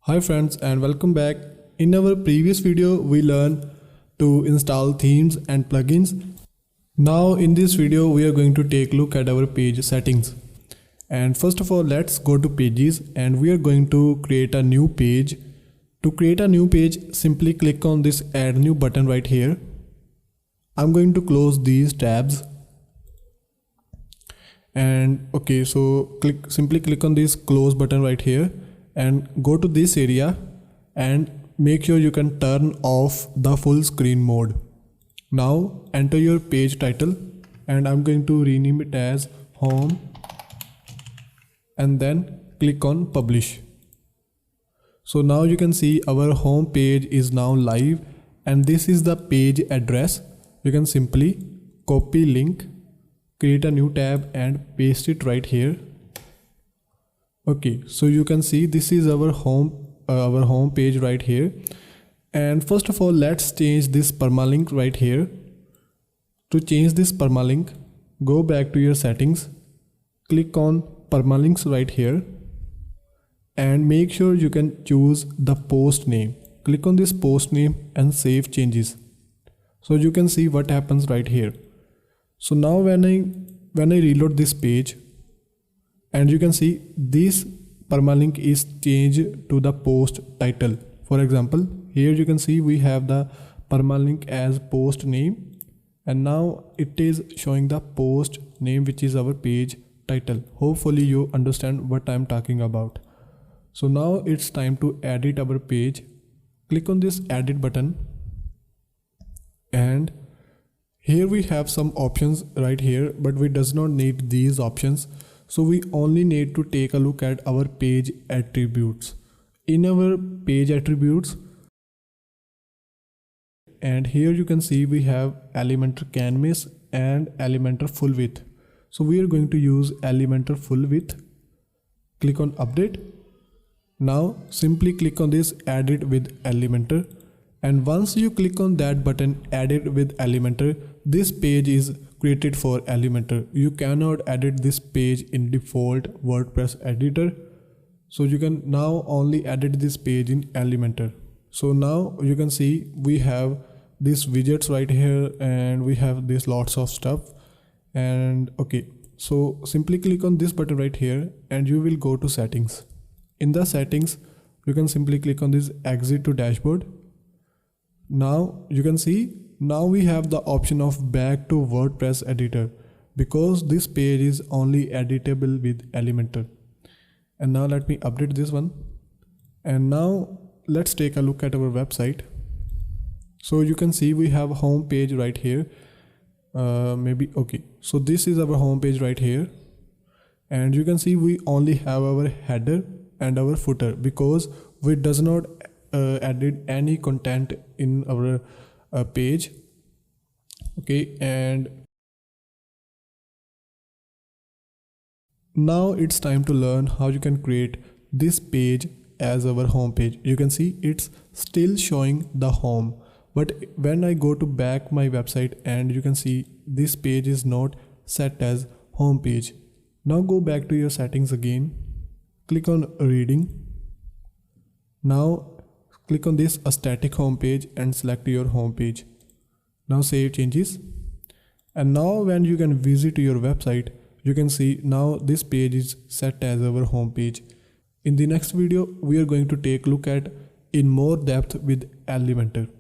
Hi friends and welcome back. In our previous video we learned to install themes and plugins. Now in this video we are going to take a look at our page settings. And first of all let's go to pages and we are going to create a new page. To create a new page simply click on this add new button right here. I'm going to close these tabs. And okay, so simply click on this close button right here and go to this area and make sure you can turn off the full screen mode. Now enter your page title and I'm going to rename it as home and then click on publish. So now you can see our home page is now live and this is the page address. You can simply copy link, create a new tab and paste it right here. Okay, so you can see this is our home page right here. And first of all let's change this permalink right here. To change this permalink, go back to your settings, click on permalinks right here and make sure you can choose the post name. Click on this post name and save changes. So you can see what happens right here. So now when I reload this page and you can see this permalink is changed to the post title. For example, here you can see we have the permalink as post name and now it is showing the post name which is our page title. Hopefully you understand what I'm talking about. So now it's time to edit our page. Click on this edit button and here we have some options right here, but we does not need these options. So we only need to take a look at our page attributes. In our page attributes, and here you can see we have Elementor canvas and Elementor full width. So we are going to use Elementor full width. Click on update. Now simply click on this edit with Elementor. And once you click on that button edit with Elementor, this page is created for Elementor. You cannot edit this page in default WordPress editor. So you can now only edit this page in Elementor. So now you can see we have these widgets right here and we have this lots of stuff. And okay, so simply click on this button right here and you will go to settings. In the settings, you can simply click on this exit to dashboard. Now you can see now we have the option of back to WordPress editor because this page is only editable with Elementor. And now let me update this one. And now let's take a look at our website. So you can see we have a home page right here. Okay. So this is our home page right here. And you can see we only have our header and our footer because we does not added any content in our page. Okay, and now it's time to learn how you can create this page as our home page. You can see it's still showing the home, but when I go to back my website and you can see this page is not set as home page. Now go back to your settings again, click on reading. Now click on this static home page and select your home page. Now save changes. And now when you can visit your website, you can see now this page is set as our home page. In the next video, we are going to take a look at in more depth with Elementor.